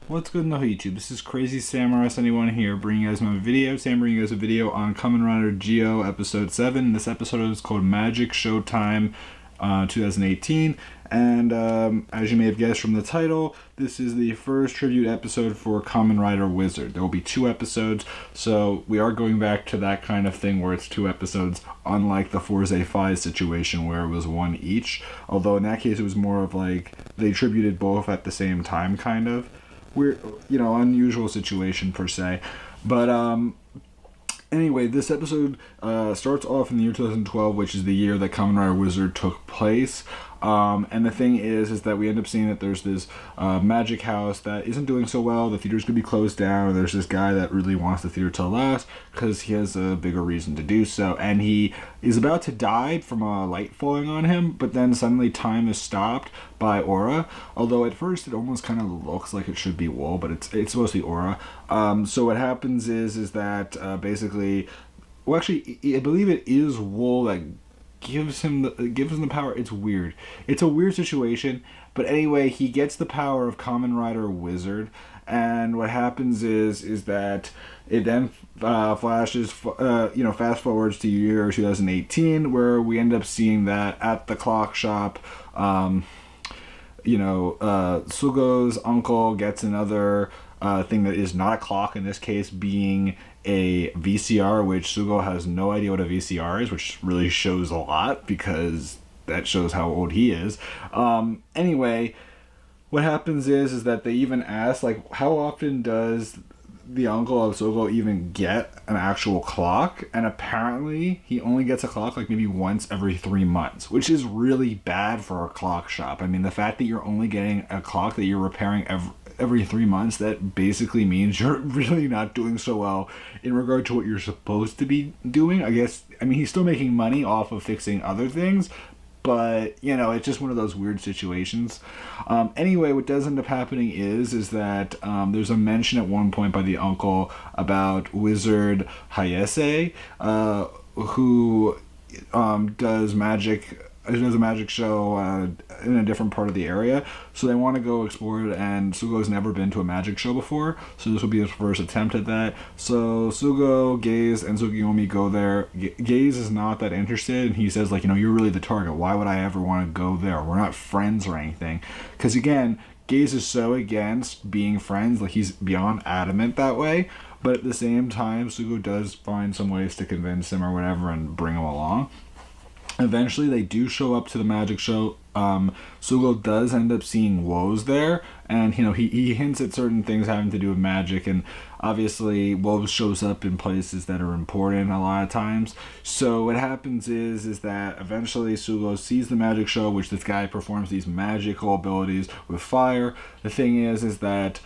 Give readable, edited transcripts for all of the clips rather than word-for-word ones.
What's good in the YouTube? This is Crazy Samurai 71 here, bringing you guys my video. Sam bringing you guys a video on Kamen Rider Geo episode 7. This episode is called Magic Showtime 2018. And as you may have guessed from the title, this is the first tribute episode for Kamen Rider Wizard. There will be 2 episodes, so we are going back to that kind of thing where it's 2 episodes, unlike the Forze 5 situation where it was 1 each. Although in that case it was more of like they tributed both at the same time, kind of. Weird, unusual situation per se. But anyway, this episode starts off in the year 2012, which is the year that Kamen Rider Wizard took place. And the thing is that we end up seeing that there's this magic house that isn't doing so well. The theater's going to be closed down. And there's this guy that really wants the theater to last because he has a bigger reason to do so. And he is about to die from a light falling on him, but then suddenly time is stopped by aura. Although at first it almost kind of looks like it should be wool, but it's supposed to be aura. So what happens is that basically, well, actually, I believe it is wool that gives him the power. It's weird. It's a weird situation, but anyway, he gets the power of Kamen Rider Wizard, and what happens is that it then flashes, fast forwards to year 2018, where we end up seeing that at the clock shop, Sugo's uncle gets another thing that is not a clock, in this case being a VCR, which Sugo has no idea what a VCR is, which really shows a lot because that shows how old he is. Anyway, what happens is that they even ask, like, how often does the uncle of Sugo even get an actual clock? And apparently he only gets a clock like maybe once every 3 months, which is really bad for a clock shop. I mean, the fact that you're only getting a clock that you're repairing every 3 months, that basically means you're really not doing so well in regard to what you're supposed to be doing. I mean, he's still making money off of fixing other things, but it's just one of those weird situations. Anyway, what does end up happening is that there's a mention at one point by the uncle about Wizard Hayase, who does a magic show in a different part of the area, so they want to go explore it, and Sugo's never been to a magic show before, so this will be his first attempt at that. So Sugo, Gaze, and Tsukiyomi go there. Gaze is not that interested, and he says, like, you're really the target. Why would I ever want to go there? We're not friends or anything. Because again, Gaze is so against being friends, like he's beyond adamant that way, but at the same time, Sugo does find some ways to convince him or whatever and bring him along. Eventually, they do show up to the magic show. Sugo does end up seeing woes there, and he hints at certain things having to do with magic, and obviously woes shows up in places that are important a lot of times. So what happens is that eventually Sugo sees the magic show, which this guy performs these magical abilities with fire. The thing is that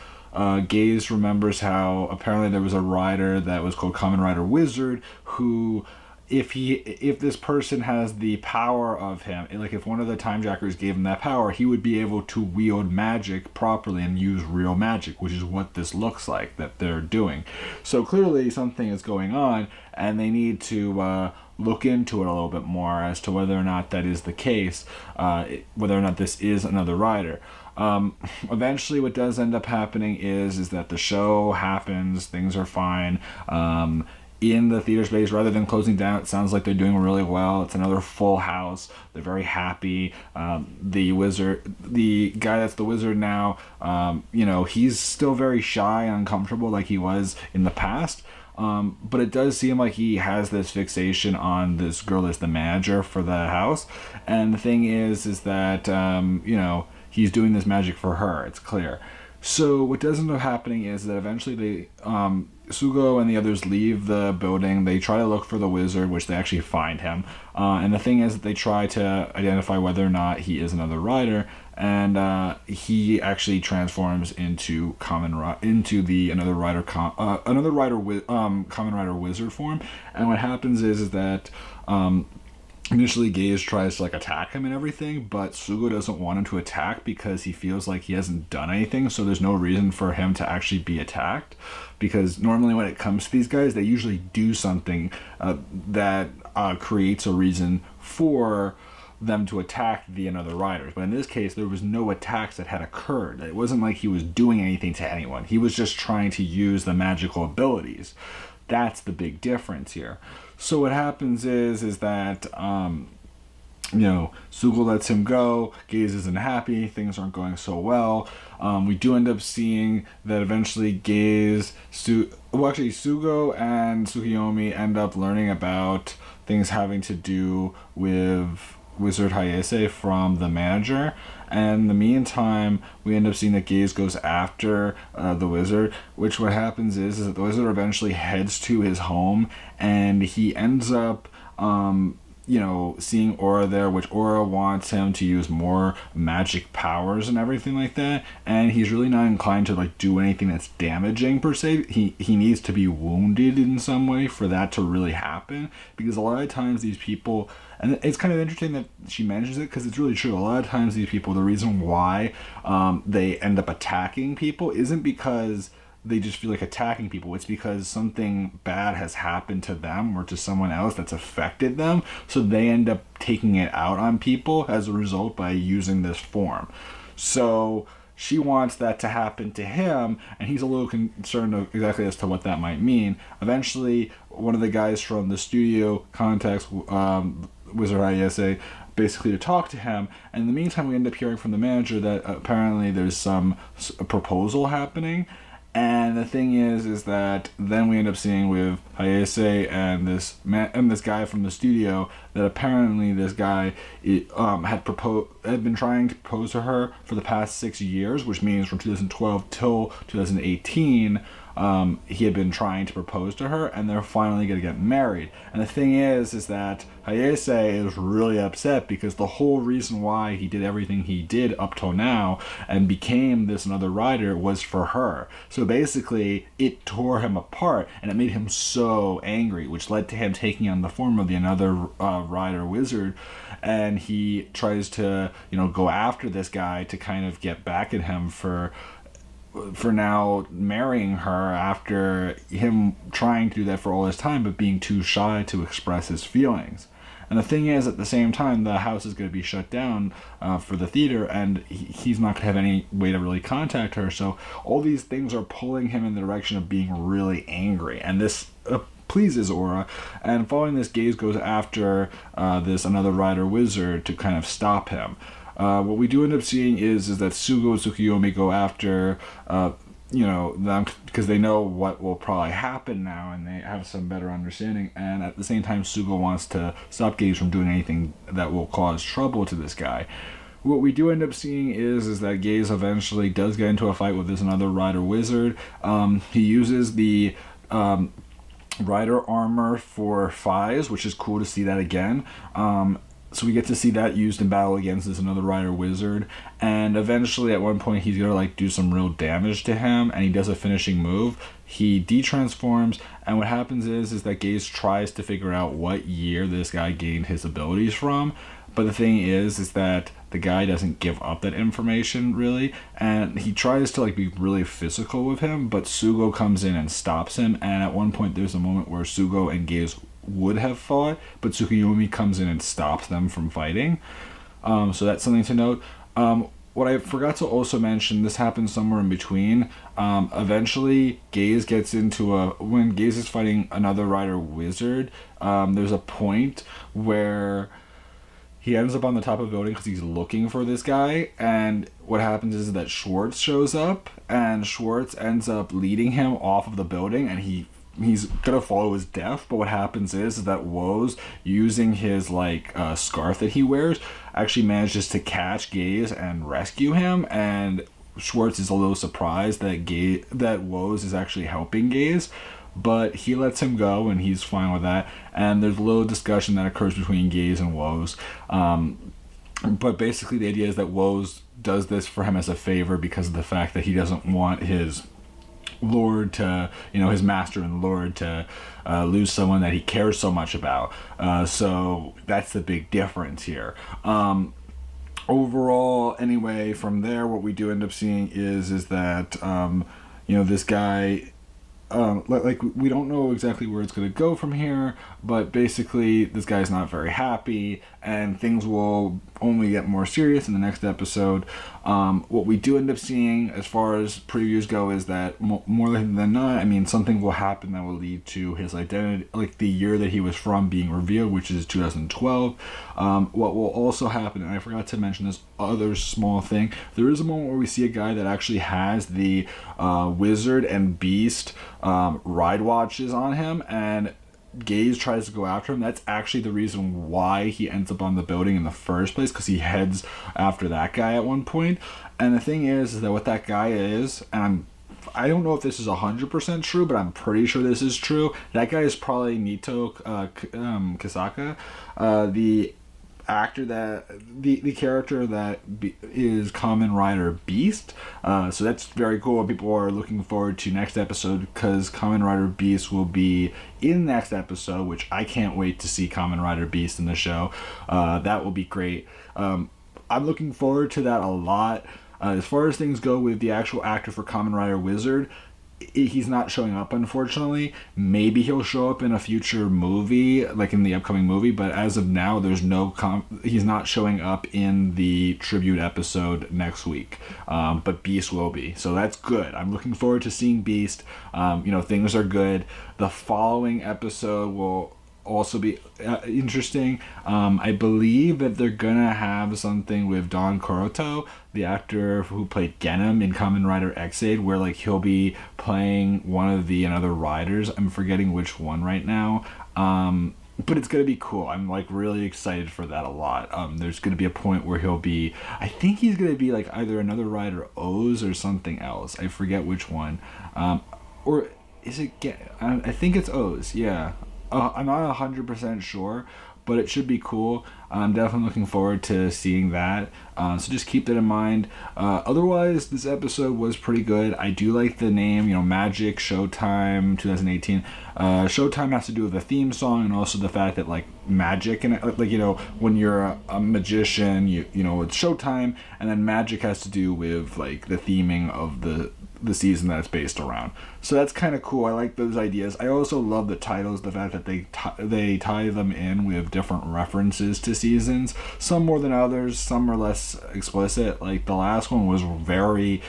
Gaze remembers how apparently there was a rider that was called Kamen Rider Wizard, who, if this person has the power of him, like if one of the time jackers gave him that power, he would be able to wield magic properly and use real magic, which is what this looks like that they're doing. So clearly something is going on, and they need to look into it a little bit more as to whether or not that is the case, whether or not this is another rider. Eventually what does end up happening is that the show happens, things are fine. In the theater space, rather than closing down, it sounds like they're doing really well. It's another full house. They're very happy. The guy that's the wizard now, he's still very shy and uncomfortable like he was in the past. But it does seem like he has this fixation on this girl that's the manager for the house. And the thing is that, he's doing this magic for her. It's clear. So what does end up happening is that eventually Sugo and the others leave the building. They try to look for the wizard, which they actually find him. And the thing is that they try to identify whether or not he is another rider, and he actually transforms into another rider Kamen Rider Wizard form. And what happens is that initially Gaze tries to attack him and everything, but Sugo doesn't want him to attack because he feels like he hasn't done anything, so there's no reason for him to actually be attacked, because normally when it comes to these guys, they usually do something that creates a reason for them to attack the another riders. But in this case, there was no attacks that had occurred. It wasn't like he was doing anything to anyone. He was just trying to use the magical abilities. That's the big difference here. So what happens is that Sugo lets him go. Gaze isn't happy. Things aren't going so well. We do end up seeing that eventually Sugo and Tsukiyomi end up learning about things having to do with Wizard Hayase from the manager. And in the meantime, we end up seeing that Gaze goes after the wizard, which what happens is that the wizard eventually heads to his home, and he ends up seeing Aura there, which Aura wants him to use more magic powers and everything like that, and he's really not inclined to like do anything that's damaging per se. He needs to be wounded in some way for that to really happen, because a lot of times these people, and it's kind of interesting that she mentions it because it's really true, a lot of times these people, the reason why they end up attacking people isn't because they just feel like attacking people. It's because something bad has happened to them or to someone else that's affected them, so they end up taking it out on people as a result by using this form. So she wants that to happen to him, and he's a little concerned of exactly as to what that might mean. Eventually, one of the guys from the studio contacts Wizard Hayase basically to talk to him, and in the meantime we end up hearing from the manager that apparently there's some proposal happening. And the thing is that then we end up seeing with Hayase and this guy from the studio that apparently this guy had been trying to propose to her for the past 6 years, which means from 2012 till 2018. He had been trying to propose to her, and they're finally going to get married. And the thing is that Hayase is really upset because the whole reason why he did everything he did up till now and became this another rider was for her. So basically, it tore him apart, and it made him so angry, which led to him taking on the form of the another rider wizard. And he tries to, go after this guy to kind of get back at him for now marrying her after him trying to do that for all his time but being too shy to express his feelings. And the thing is, at the same time, the house is going to be shut down for the theater, and he's not going to have any way to really contact her, so all these things are pulling him in the direction of being really angry, and this pleases Aura. And following this, Gaze goes after this another rider wizard to kind of stop him. What we do end up seeing is that Sugo and Tsukiyomi go after them because they know what will probably happen now, and they have some better understanding. And at the same time, Sugo wants to stop Gaze from doing anything that will cause trouble to this guy. What we do end up seeing is that Gaze eventually does get into a fight with this another rider wizard. He uses the rider armor for Fies, which is cool to see that again. So we get to see that used in battle against this another rider wizard, and eventually at one point he's gonna do some real damage to him, and he does a finishing move. He detransforms, and what happens is that Gaze tries to figure out what year this guy gained his abilities from, but the thing is that the guy doesn't give up that information really, and he tries to be really physical with him, but Sugo comes in and stops him. And at one point there's a moment where Sugo and Gaze would have fought, but Tsukiyomi comes in and stops them from fighting. So that's something to note. What I forgot to also mention, this happens somewhere in between. Eventually, Gaze gets into when Gaze is fighting another rider wizard, there's a point where he ends up on the top of a building because he's looking for this guy, and what happens is that Schwartz shows up, and Schwartz ends up leading him off of the building, and he's gonna follow his death. But what happens is that Woes, using his scarf that he wears, actually manages to catch Gaze and rescue him, and Schwartz is a little surprised that Woes is actually helping Gaze, but he lets him go and he's fine with that. And there's a little discussion that occurs between Gaze and Woes, but basically the idea is that Woes does this for him as a favor because of the fact that he doesn't want his lord to, his master and lord to lose someone that he cares so much about. So that's the big difference here. Overall, anyway, from there, what we do end up seeing is that, this guy like we don't know exactly where it's going to go from here, but basically this guy's not very happy and things will only get more serious in the next episode. What we do end up seeing as far as previews go is that more likely than not, I mean, something will happen that will lead to his identity, like the year that he was from, being revealed, which is 2012. What will also happen, and I forgot to mention this other small thing, there is a moment where we see a guy that actually has the Wizard and Beast ride watches on him, and Gaze tries to go after him. That's actually the reason why he ends up on the building in the first place, because he heads after that guy at one point. And the thing is that what that guy is, and I don't know if this is 100% true, but I'm pretty sure this is true. That guy is probably Nito Kisaka, the actor that the character that is Kamen Rider Beast. So that's very cool. People are looking forward to next episode, because Kamen Rider Beast will be in next episode, which I can't wait to see Kamen Rider Beast in the show. That will be great. I'm looking forward to that a lot. As far as things go with the actual actor for Kamen Rider Wizard, he's not showing up, unfortunately. Maybe he'll show up in a future movie, like in the upcoming movie, but as of now, there's no he's not showing up in the tribute episode next week. But Beast will be, so that's good. I'm looking forward to seeing Beast. Things are good. The following episode will also be interesting. I believe that they're gonna have something with Don Kuroto, the actor who played Genom in Kamen Rider X-Aid, where like he'll be playing one of the another riders. I'm forgetting which one right now. But it's gonna be cool. I'm like really excited for that a lot. There's gonna be a point where I think he's gonna be like either another rider O's or something else. I forget which one. Or is it I think it's O's, yeah. I'm not 100% sure, but it should be cool. I'm definitely looking forward to seeing that. So just keep that in mind. Otherwise, this episode was pretty good. I do like the name, Magic Showtime 2018. Showtime has to do with the theme song, and also the fact that like magic and when you're a magician, it's Showtime, and then magic has to do with like the theming of the season that it's based around. So that's kind of cool. I like those ideas. I also love the titles, the fact that they tie them in with different references to seasons, some more than others, some are less explicit. Like the last one was very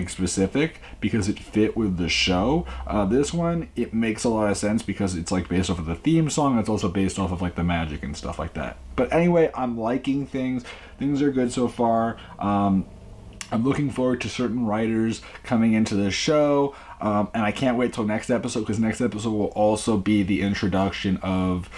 specific because it fit with the show. This one, it makes a lot of sense because it's like based off of the theme song. It's also based off of like the magic and stuff like that. But anyway, I'm liking things are good so far. I'm looking forward to certain writers coming into the show, and I can't wait till next episode, because next episode will also be the introduction of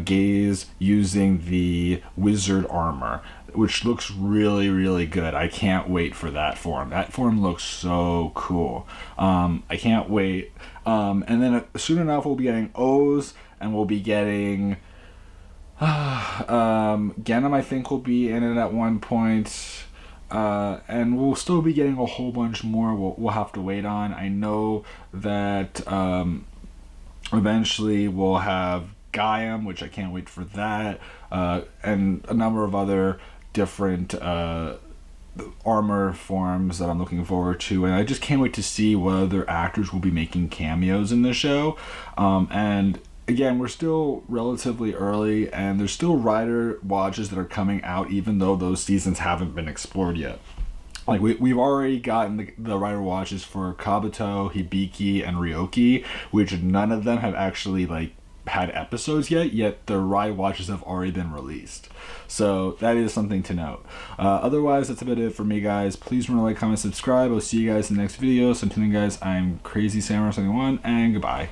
Gaze using the wizard armor, which looks really, really good. I can't wait for that form. That form looks so cool. I can't wait. And then soon enough, we'll be getting O's, and we'll be getting Genom, I think, will be in it at one point. And we'll still be getting a whole bunch more we'll have to wait on. I know that eventually we'll have Gaiam, which I can't wait for that, and a number of other different armor forms that I'm looking forward to, and I just can't wait to see what other actors will be making cameos in the show. And again, we're still relatively early, and there's still rider watches that are coming out, even though those seasons haven't been explored yet. Like we've already gotten the rider watches for Kabuto, Hibiki, and Ryoki, which none of them have actually like had episodes yet the ride watches have already been released. So that is something to note. Otherwise, that's about it for me, guys. Please remember to like, comment, subscribe. I'll see you guys in the next video. So until then, guys, I'm Crazy Samurai 71, and goodbye.